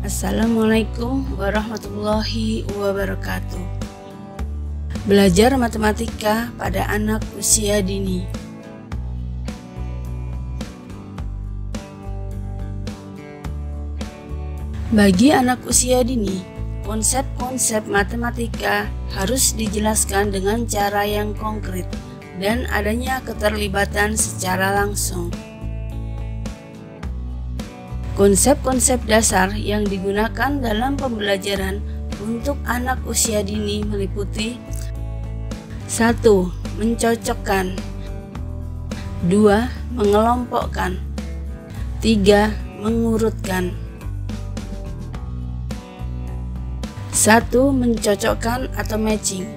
Assalamualaikum warahmatullahi wabarakatuh. Belajar matematika pada anak usia dini. Bagi anak usia dini, konsep-konsep matematika harus dijelaskan dengan cara yang konkret dan adanya keterlibatan secara langsung. Konsep-konsep dasar yang digunakan dalam pembelajaran untuk anak usia dini meliputi 1. Mencocokkan 2. Mengelompokkan 3. Mengurutkan 1. Mencocokkan atau matching.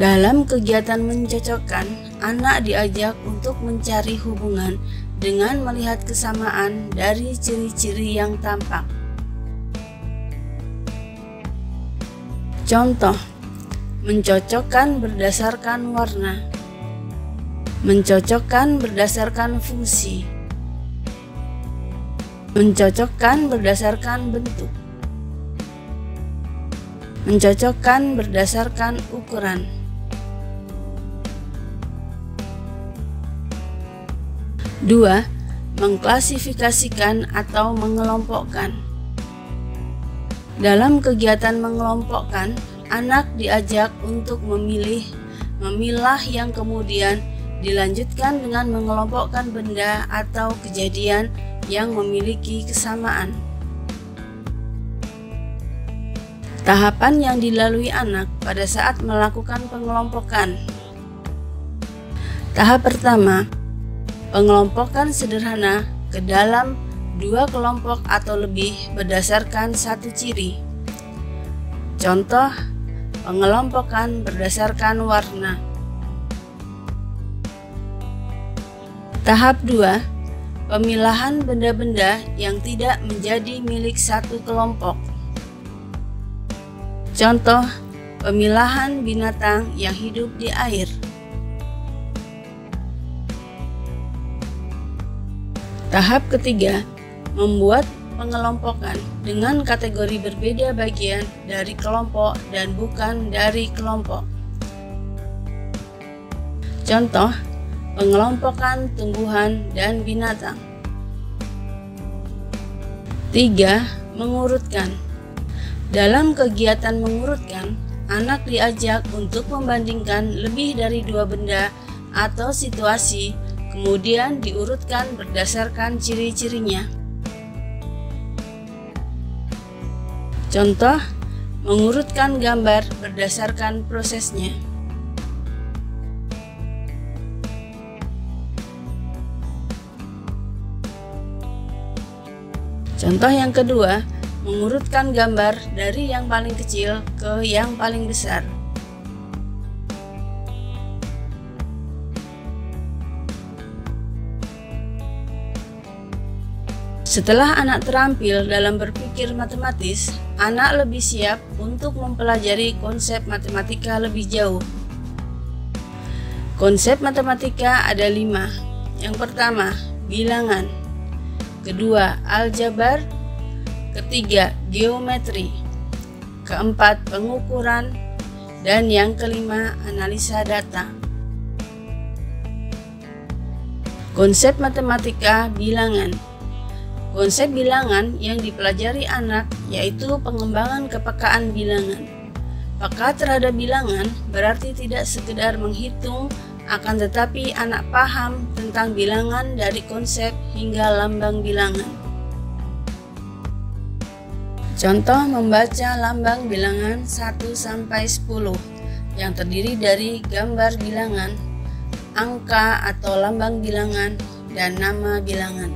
Dalam kegiatan mencocokkan, anak diajak untuk mencari hubungan dengan melihat kesamaan dari ciri-ciri yang tampak. Contoh, mencocokkan berdasarkan warna, mencocokkan berdasarkan fungsi, mencocokkan berdasarkan bentuk, mencocokkan berdasarkan ukuran. 2. Mengklasifikasikan atau mengelompokkan. Dalam kegiatan mengelompokkan, anak diajak untuk memilah yang kemudian dilanjutkan dengan mengelompokkan benda atau kejadian yang memiliki kesamaan. Tahapan yang dilalui anak pada saat melakukan pengelompokan. Tahap pertama, pengelompokan sederhana ke dalam 2 kelompok atau lebih berdasarkan satu ciri. Contoh, pengelompokan berdasarkan warna. Tahap 2, pemilahan benda-benda yang tidak menjadi milik satu kelompok. Contoh, pemilahan binatang yang hidup di air. Tahap ketiga, membuat pengelompokan dengan kategori berbeda bagian dari kelompok dan bukan dari kelompok. Contoh, pengelompokan tumbuhan dan binatang. 3. Mengurutkan. Dalam kegiatan mengurutkan, anak diajak untuk membandingkan lebih dari 2 benda atau situasi, kemudian diurutkan berdasarkan ciri-cirinya. Contoh, mengurutkan gambar berdasarkan prosesnya. Contoh yang kedua, mengurutkan gambar dari yang paling kecil ke yang paling besar. Setelah anak terampil dalam berpikir matematis, anak lebih siap untuk mempelajari konsep matematika lebih jauh. Konsep matematika ada 5. Yang pertama, bilangan. Kedua, aljabar. Ketiga, geometri. Keempat, pengukuran. Dan yang kelima, analisa data. Konsep matematika bilangan. Konsep bilangan yang dipelajari anak yaitu pengembangan kepekaan bilangan. Peka terhadap bilangan berarti tidak sekedar menghitung, akan tetapi anak paham tentang bilangan dari konsep hingga lambang bilangan. Contoh membaca lambang bilangan 1-10 yang terdiri dari gambar bilangan, angka atau lambang bilangan, dan nama bilangan.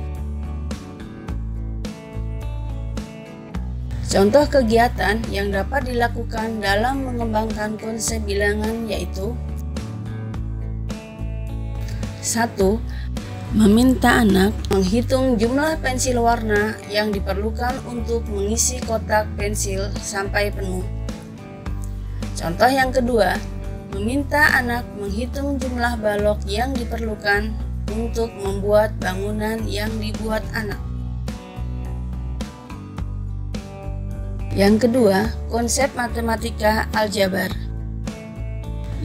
Contoh kegiatan yang dapat dilakukan dalam mengembangkan konsep bilangan yaitu 1. Meminta anak menghitung jumlah pensil warna yang diperlukan untuk mengisi kotak pensil sampai penuh. Contoh yang kedua, meminta anak menghitung jumlah balok yang diperlukan untuk membuat bangunan yang dibuat anak. Yang kedua, konsep matematika aljabar.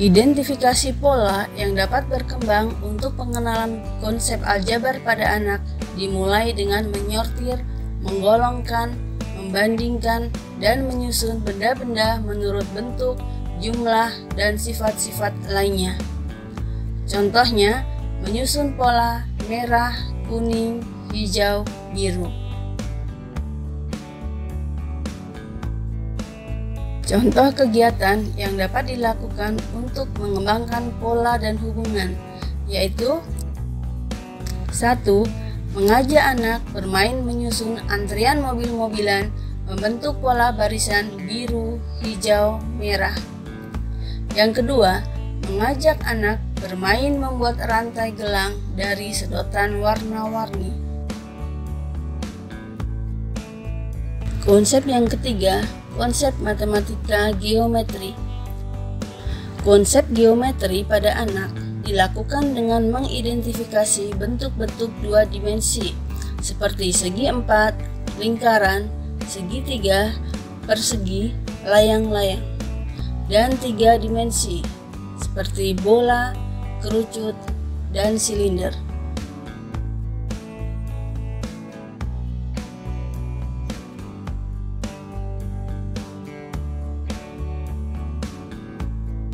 Identifikasi pola yang dapat berkembang untuk pengenalan konsep aljabar pada anak dimulai dengan menyortir, menggolongkan, membandingkan, dan menyusun benda-benda menurut bentuk, jumlah, dan sifat-sifat lainnya. Contohnya, menyusun pola merah, kuning, hijau, biru. Contoh kegiatan yang dapat dilakukan untuk mengembangkan pola dan hubungan, yaitu 1. Mengajak anak bermain menyusun antrian mobil-mobilan membentuk pola barisan biru, hijau, merah. Yang kedua, mengajak anak bermain membuat rantai gelang dari sedotan warna-warni. Konsep yang ketiga, konsep matematika geometri. Konsep geometri pada anak dilakukan dengan mengidentifikasi bentuk-bentuk dua dimensi seperti segi 4, lingkaran, segitiga, persegi, layang-layang, dan 3 dimensi seperti bola, kerucut, dan silinder.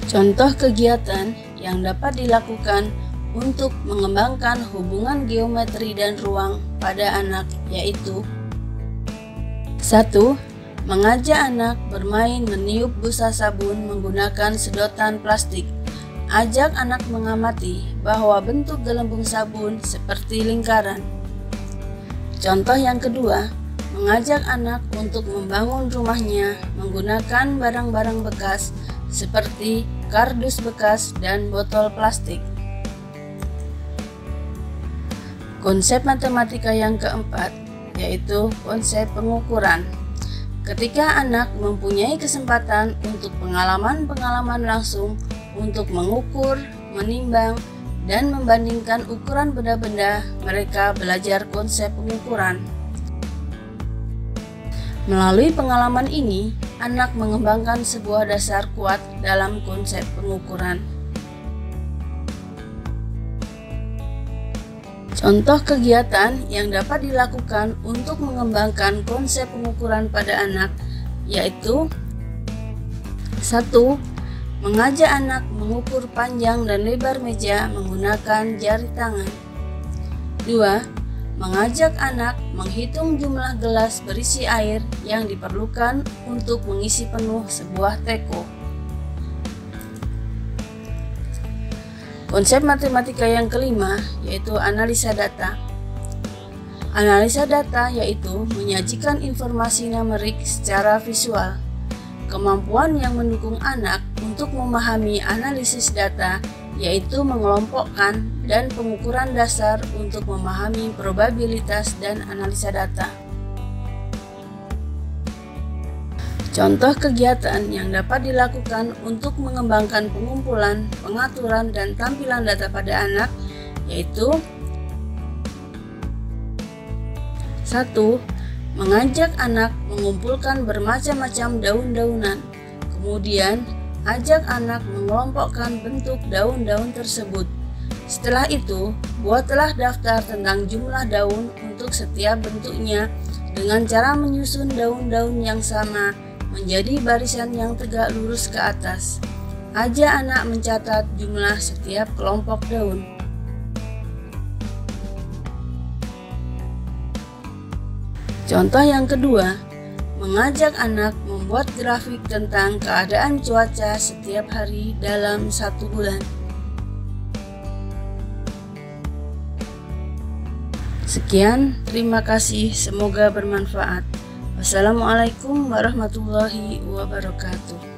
Contoh kegiatan yang dapat dilakukan untuk mengembangkan hubungan geometri dan ruang pada anak yaitu 1. Mengajak anak bermain meniup busa sabun menggunakan sedotan plastik. Ajak anak mengamati bahwa bentuk gelembung sabun seperti lingkaran. Contoh yang kedua, mengajak anak untuk membangun rumahnya menggunakan barang-barang bekas seperti kardus bekas dan botol plastik. Konsep matematika yang keempat yaitu konsep pengukuran. Ketika anak mempunyai kesempatan untuk pengalaman-pengalaman langsung untuk mengukur, menimbang, dan membandingkan ukuran benda-benda, mereka belajar konsep pengukuran. Melalui pengalaman ini, anak mengembangkan sebuah dasar kuat dalam konsep pengukuran. Contoh kegiatan yang dapat dilakukan untuk mengembangkan konsep pengukuran pada anak yaitu 1. Mengajak anak mengukur panjang dan lebar meja menggunakan jari tangan. 2. Mengajak anak menghitung jumlah gelas berisi air yang diperlukan untuk mengisi penuh sebuah teko. Konsep matematika yang kelima yaitu analisa data. Analisa data yaitu menyajikan informasi numerik secara visual. Kemampuan yang mendukung anak untuk memahami analisis data yaitu mengelompokkan dan pengukuran dasar untuk memahami probabilitas dan analisa data. Contoh kegiatan yang dapat dilakukan untuk mengembangkan pengumpulan, pengaturan, dan tampilan data pada anak yaitu 1. Mengajak anak mengumpulkan bermacam-macam daun-daunan. Kemudian, ajak anak mengelompokkan bentuk daun-daun tersebut. Setelah itu, buatlah daftar tentang jumlah daun untuk setiap bentuknya dengan cara menyusun daun-daun yang sama menjadi barisan yang tegak lurus ke atas. Ajak anak mencatat jumlah setiap kelompok daun. Contoh yang kedua, mengajak anak membuat grafik tentang keadaan cuaca setiap hari dalam 1 bulan. Sekian, terima kasih, semoga bermanfaat. Wassalamualaikum warahmatullahi wabarakatuh.